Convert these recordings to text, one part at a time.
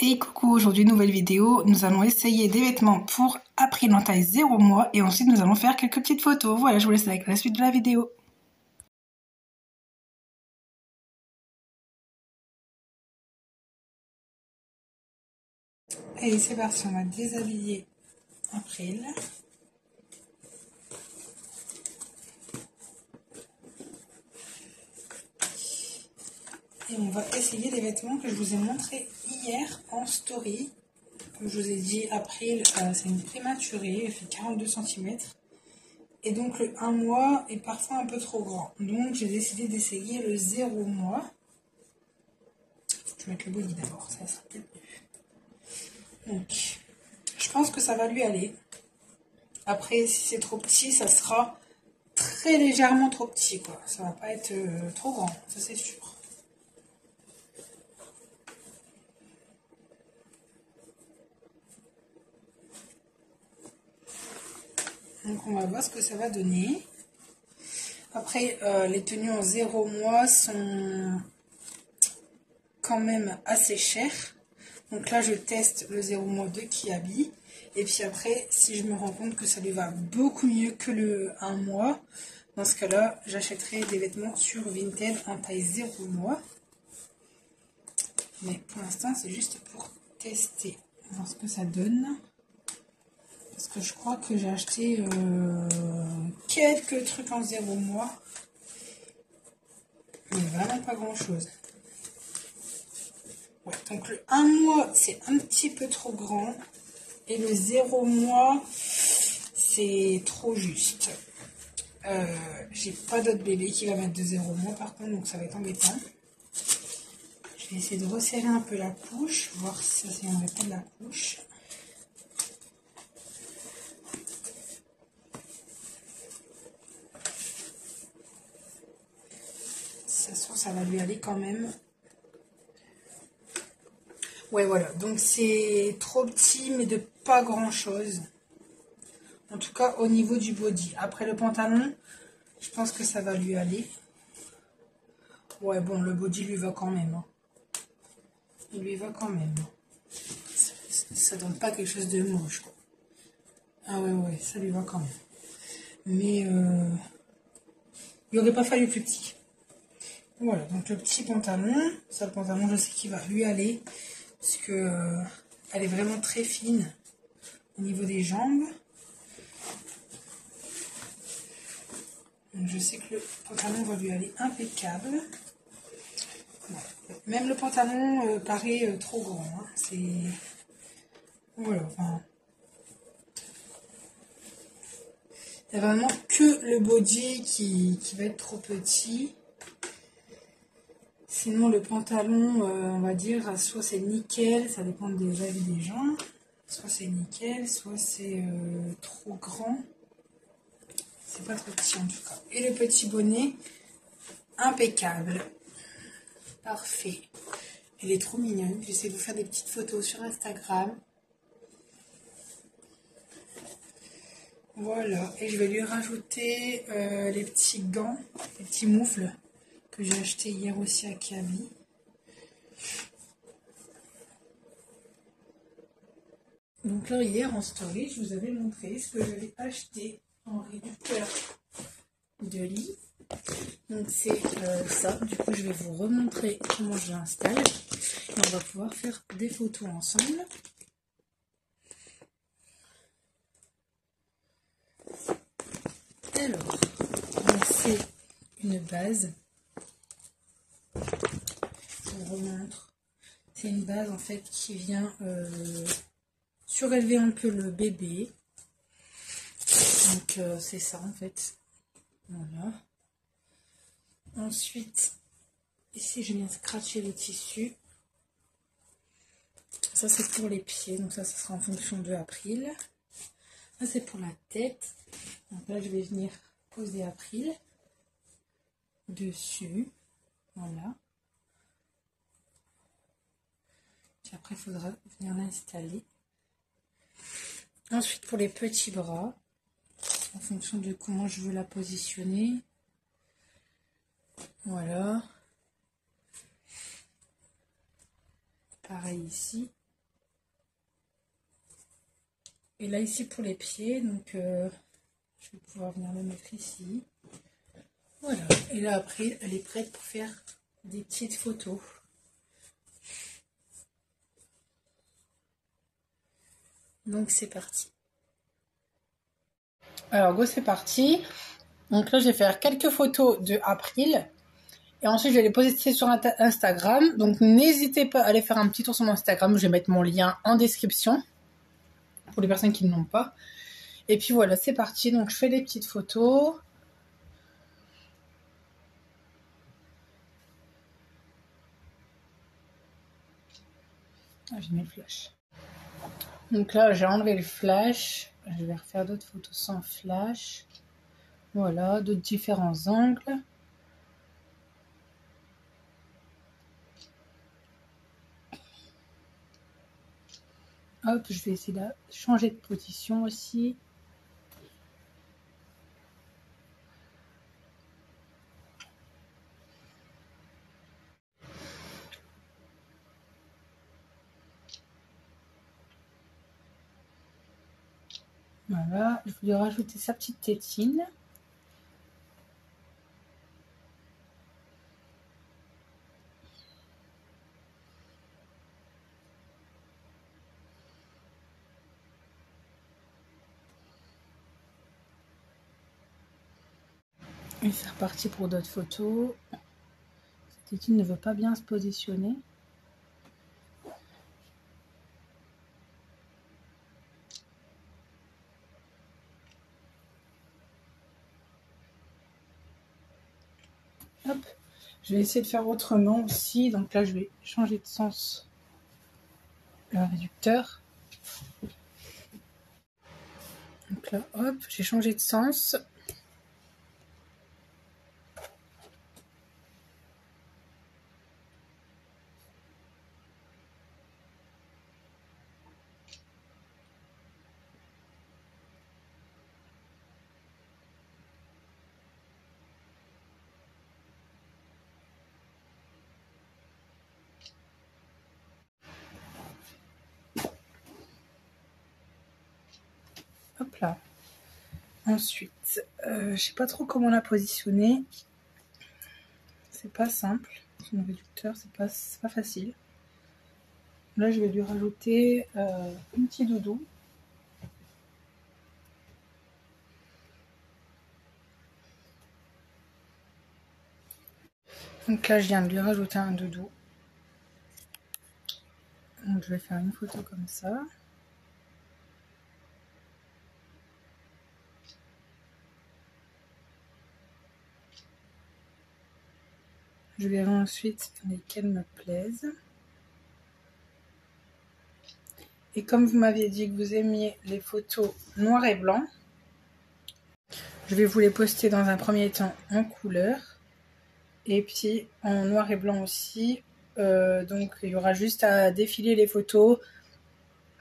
Et coucou, aujourd'hui nouvelle vidéo, nous allons essayer des vêtements pour April en taille 0 mois et ensuite nous allons faire quelques petites photos. Voilà, je vous laisse avec la suite de la vidéo. Allez, c'est parti, on va déshabiller April. Et on va essayer des vêtements que je vous ai montrés hier en story. Comme je vous ai dit, April, c'est une prématurée, elle fait 42 cm. Et donc le 1 mois est parfois un peu trop grand. Donc j'ai décidé d'essayer le 0 mois. Je vais mettre le body d'abord, ça sera peut-être mieux. Donc, je pense que ça va lui aller. Après, si c'est trop petit, ça sera très légèrement trop petit, quoi. Ça va pas être trop grand, ça c'est sûr. Donc on va voir ce que ça va donner. Après, les tenues en 0 mois sont quand même assez chères. Donc là, je teste le 0 mois de Kiabi. Et puis après, si je me rends compte que ça lui va beaucoup mieux que le 1 mois, dans ce cas-là, j'achèterai des vêtements sur Vinted en taille 0 mois. Mais pour l'instant, c'est juste pour tester, voir ce que ça donne. Parce que je crois que j'ai acheté quelques trucs en 0 mois. Mais vraiment pas grand-chose. Ouais, donc le 1 mois, c'est un petit peu trop grand. Et le 0 mois, c'est trop juste. J'ai pas d'autre bébé qui va mettre de 0 mois par contre, donc ça va être embêtant. Je vais essayer de resserrer un peu la couche, voir si ça s'éloignerait pas de la couche. Ça se trouve, ça va lui aller quand même. Ouais, voilà, donc c'est trop petit, mais de pas grand chose. En tout cas, au niveau du body. Après le pantalon, je pense que ça va lui aller. Ouais, bon, le body lui va quand même. Hein. Il lui va quand même. Ça donne pas quelque chose de moche, quoi. Ah ouais, ça lui va quand même. Mais il aurait pas fallu plus petit. Voilà, donc le petit pantalon. Ça, le pantalon, je sais qu'il va lui aller. Parce que elle est vraiment très fine au niveau des jambes. Donc je sais que le pantalon va lui aller impeccable. Voilà. Même le pantalon paraît trop grand. Hein. C'est... Voilà, enfin... Il n'y a vraiment que le body qui va être trop petit. Sinon, le pantalon, on va dire, soit c'est nickel, ça dépend des avis des gens. Soit c'est nickel, soit c'est trop grand. C'est pas trop petit en tout cas. Et le petit bonnet, impeccable. Parfait. Elle est trop mignonne. J'essaie de vous faire des petites photos sur Instagram. Voilà. Et je vais lui rajouter les petits gants, les petits moufles que j'ai acheté hier aussi à Kiabi. Donc là, hier en story, je vous avais montré ce que j'avais acheté en réducteur de lit. Donc c'est ça. Du coup, je vais vous remontrer comment je l'installe. Et on va pouvoir faire des photos ensemble. Alors, c'est une base. Je vous remontre. C'est une base en fait qui vient surélever un peu le bébé. Donc c'est ça en fait. Voilà. Ensuite, ici je viens scratcher le tissu. Ça c'est pour les pieds, donc ça sera en fonction de April. Ça c'est pour la tête. Donc là je vais venir poser April dessus. Voilà. Puis après il faudra venir l'installer. Ensuite pour les petits bras, en fonction de comment je veux la positionner. Voilà. Pareil ici. Et là ici pour les pieds, donc je vais pouvoir venir le mettre ici. Voilà. Et là après, elle est prête pour faire des petites photos. Donc c'est parti. Alors go, c'est parti. Donc là je vais faire quelques photos de April. Et ensuite je vais les poster sur Instagram. Donc n'hésitez pas à aller faire un petit tour sur mon Instagram. Je vais mettre mon lien en description. Pour les personnes qui ne l'ont pas. Et puis voilà, c'est parti. Donc je fais les petites photos. Ah, j'ai mis le flash. Donc là, j'ai enlevé le flash. Je vais refaire d'autres photos sans flash. Voilà, d'autres différents angles. Hop, je vais essayer de changer de position aussi. Voilà, je voulais rajouter sa petite tétine. Et c'est reparti pour d'autres photos. Cette tétine ne veut pas bien se positionner. Hop, je vais essayer de faire autrement aussi. Donc là, je vais changer de sens le réducteur. Donc là, hop, j'ai changé de sens. Hop là. Ensuite, je sais pas trop comment la positionner. C'est pas simple. Son réducteur, c'est pas facile. Là, je vais lui rajouter un petit doudou. Donc là, je viens de lui rajouter un doudou. Donc je vais faire une photo comme ça. Je verrai ensuite lesquelles me plaisent. Et comme vous m'aviez dit que vous aimiez les photos noir et blanc, je vais vous les poster dans un premier temps en couleur. Et puis en noir et blanc aussi. Donc il y aura juste à défiler les photos.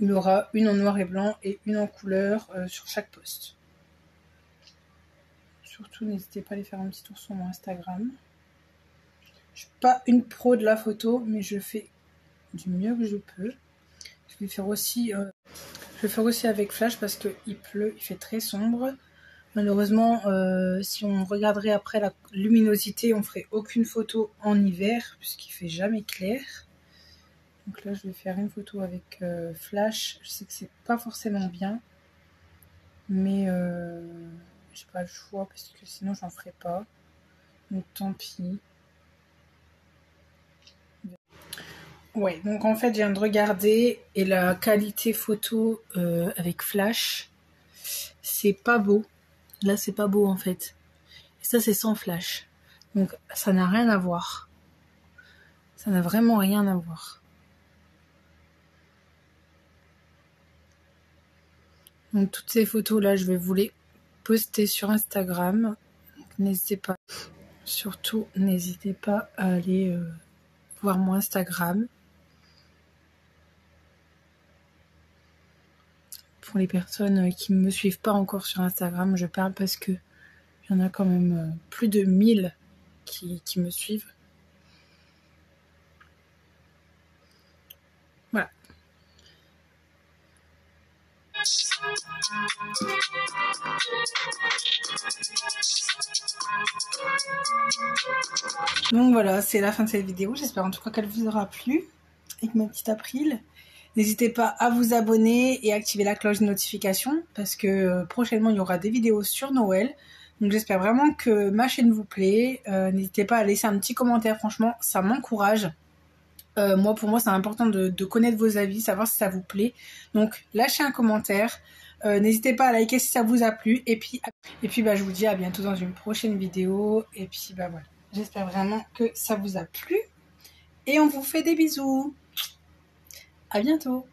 Il y aura une en noir et blanc et une en couleur sur chaque post. Surtout, n'hésitez pas à aller faire un petit tour sur mon Instagram. Je suis pas une pro de la photo, mais je fais du mieux que je peux. Je vais faire aussi avec flash parce qu'il pleut, il fait très sombre. Malheureusement, si on regarderait après la luminosité, on ferait aucune photo en hiver puisqu'il fait jamais clair. Donc là, je vais faire une photo avec flash. Je sais que c'est pas forcément bien, mais j'ai pas le choix parce que sinon j'en ferai pas. Donc tant pis. Ouais, donc en fait, je viens de regarder et la qualité photo avec flash, c'est pas beau. Là, c'est pas beau en fait. Et ça, c'est sans flash. Donc ça n'a rien à voir. Ça n'a vraiment rien à voir. Donc toutes ces photos là, je vais vous les poster sur Instagram. N'hésitez pas. Surtout, n'hésitez pas à aller voir mon Instagram. Pour les personnes qui ne me suivent pas encore sur Instagram, je parle parce que il y en a quand même plus de 1000 qui me suivent. Voilà. Donc voilà, c'est la fin de cette vidéo. J'espère en tout cas qu'elle vous aura plu avec ma petite April. N'hésitez pas à vous abonner et activer la cloche de notification parce que prochainement il y aura des vidéos sur Noël. Donc j'espère vraiment que ma chaîne vous plaît. N'hésitez pas à laisser un petit commentaire, franchement ça m'encourage. Pour moi c'est important de connaître vos avis, savoir si ça vous plaît. Donc lâchez un commentaire. N'hésitez pas à liker si ça vous a plu. Et puis je vous dis à bientôt dans une prochaine vidéo. Et puis voilà. J'espère vraiment que ça vous a plu. Et on vous fait des bisous. À bientôt.